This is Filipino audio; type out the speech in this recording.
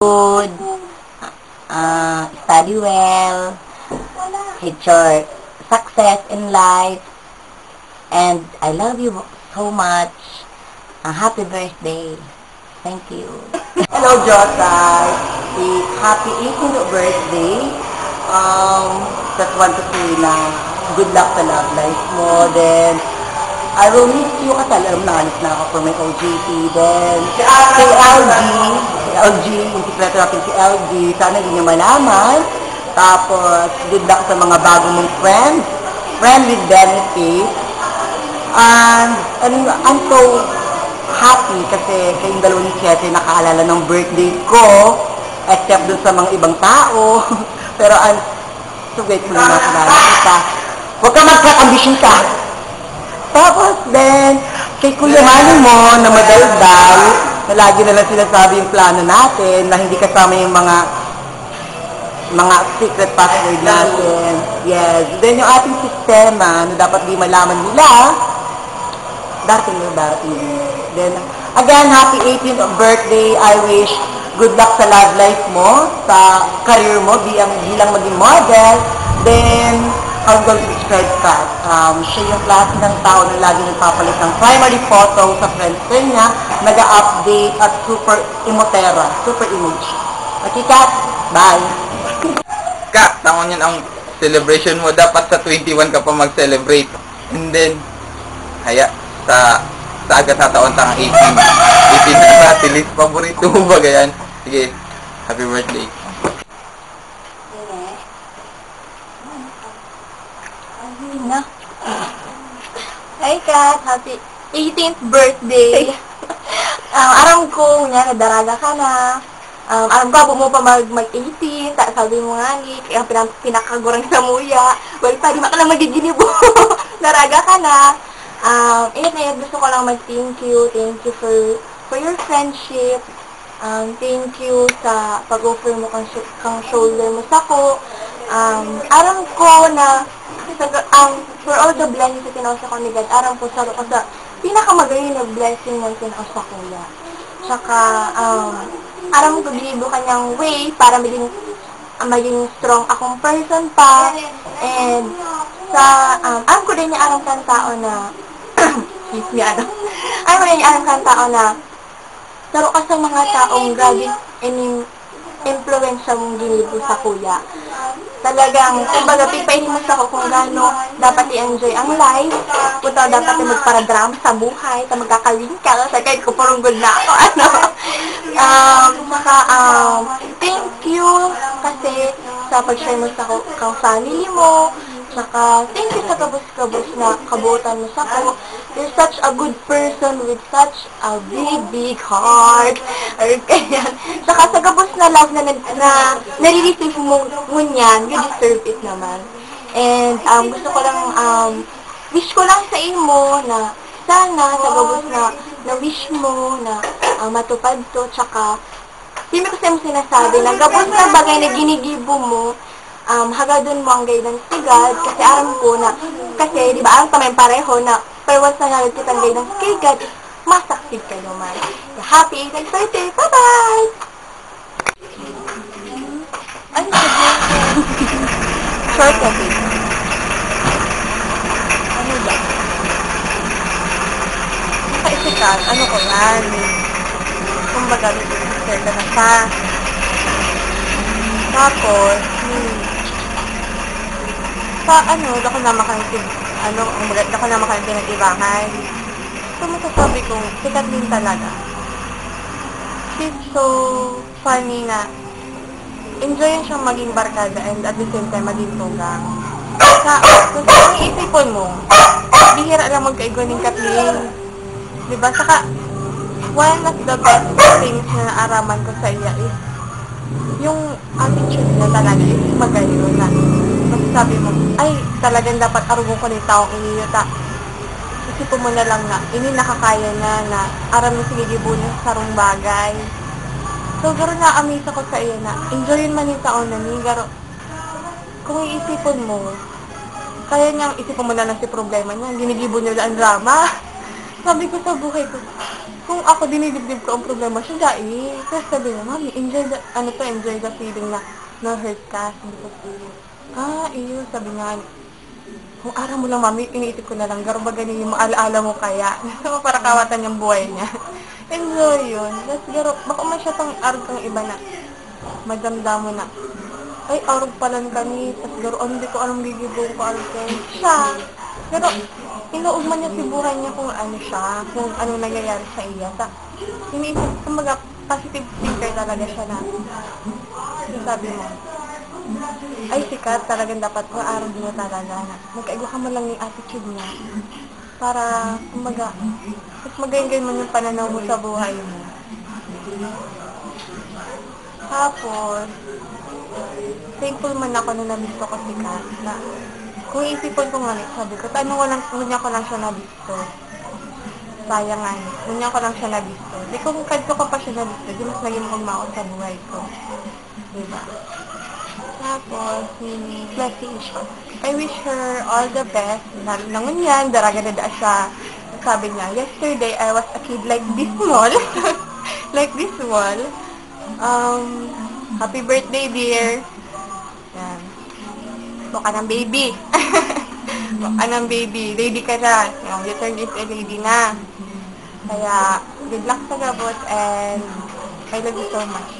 good, study well, hit your success in life, and I love you so much. Happy birthday. Thank you. Hello, Josai. Happy 18th birthday. Just want to say na good luck sa love life mo. Then, I will miss you kasi alam na ako for my OJT. Then, si LG, yung sikreto natin si LG, sana hindi niya malaman. Tapos, good luck sa mga bago mong friend with benefits. And I'm so happy kasi kayong dalawang ni Chete nakaalala ng birthday ko, except dun sa mga ibang tao. Pero I'm so grateful na nakilala kita. Huwag ka magka-ambition ka. Tapos then, kay Kuya Manny mo na madaldal, na lagi na lang sinasabi yung plano natin, na hindi kasama yung mga secret password natin. Yes. Then yung ating sistema, na dapat di malaman nila, darating. Then, again, happy 18th birthday. I wish good luck sa love life mo, sa career mo, bilang maging model. Then, I'm going to describe Kat. Siya yung klase ng tao na lagi nagpapalit ng primary photo sa friendster niya, nag-update at super imotera, super image. Okay, Kat? Bye! Kat, tama yun ang celebration mo. Dapat sa 21 ka pa mag-celebrate. And then, sa agad sa taon tang 18 na natin. Paborito mo ba ganyan? Sige, happy birthday. Hi Kat, happy 18th birthday. Aram ko, nga, nadaraga ka na. Aram ko, abo mo pa mag-18, sabi mo nga ni, kaya pinakagurang sa muya. Well, pa, di ka lang magiginibo. Naraga ka na. Gusto ko lang mag-thank you for your friendship. Thank you sa pag-offer mo kang shoulder mo sa ko. Aram ko na for all the blessings na tinawasa ko ni God, aram ko sa pinakamagaling na blessing ng tinawasa ko kuya. Tsaka, aram ko bilibo kanyang way para maging strong akong person pa. And aram ko din niya aram kang tao na excuse me, aram ko din niya aram kang tao na taro ka sa mga taong grabe influensya mong ginibo sa kuya. Talagang, kumbaga, pipainin mo sa ako kung gaano dapat i-enjoy ang life, kung dapat magparadrama sa buhay, magkakalinkal, sa kahit ko parang good na ako, thank you kasi sa pag-share mo sa kang family mo, saka thank you sa kabus-kabus na kabutan mo sa ko. You're such a good person with such a big heart. Or kaya, saka sa kabus na love na nare-receive mo niyan, you deserve it naman. And gusto ko lang, wish ko lang sa imo na sana sa kabus na wish mo na matupad to, tsaka hindi ko sa sinasabi na gabos na bagay na ginigibo mo, hagadon mo ang guidance ni God, kasi aram ko na, kasi di ba aram kami pareho na pero once na nalad kitang guidance kay God, masakit ka naman. Happy 18th birthday! Bye-bye! Ano ba? Short okay. Ano ba? Nakaisikan, ano ko yan? Kumbaga, sister ka na siya. Tapos, dako na makaintid ng ibahay. So, masasabi ko, sikat din talaga. She's so funny na enjoy siyang maging barkada and at the same time maging tugang. Kung ang isipon mo, bihira lang magkaigo ng Kathleen. Diba? Saka, one of the best things na naaraman ko sa iya is yung attitude niya talaga is magayon na. Masasabi mo, ay, talagang dapat arugong ko ng taong iniyota. Isipin mo na lang na, nakakaya na aram na sinigibo niya sa sarong bagay. So, garo na amazed ako sa iyo na, enjoyin man yung taon na ni, garo, kung iisipin mo, kaya niyang isipin mo na lang si problema niya, ginigibo niya ang drama. Sabi ko sa buhay ko, kung ako dinidibdib ko ang problema siya, dahil. Kasi sabi niya, mami, enjoy the feeling na na-hurt ka. Sabi ko, iyo, sabi niya, kung araw mo lang, mami, iniisip ko na lang, garo ba ganyan yung alaala mo kaya? Para kawatan yung buhay niya. Enjoy yun. Tapos garo, baka man siya pang arog kang iba na, magdamdam mo na, ay, arog palan kami, tapos garo, hindi ko alam gigibong ko arog kayo. Siya, pero, inuugman niya si buhay niya kung ano siya, kung ano nangyayari sa iya. Iniisip, kumaga, positive thinker talaga siya na, sabi mo, ay, sikat, talagang dapat araw mo talaga na magkaigo ka mo lang yung attitude niya para, kumaga, mas magayon mo yung pananaw mo sa buhay mo. Tapos, thankful man ako na nabisto ko si Kat na kung isipon ko nga, sabi ko, ngunya ko lang siya nabisto. Sayang nga, ngunya ko lang siya nabisto. Di kung kadto ko pa siya nabisto, di mas naging magmao sa buhay ko. Diba? Tapos, blessing siya. I wish her all the best. Nangun yan, daraga na siya. Sabi niya, yesterday, I was a kid like this small. Like this small. Happy birthday, dear. Yan. Buka ng baby. Buka ng baby. Lady ka na. You turned into a lady na. Kaya, good luck sa gabot and I love you so much.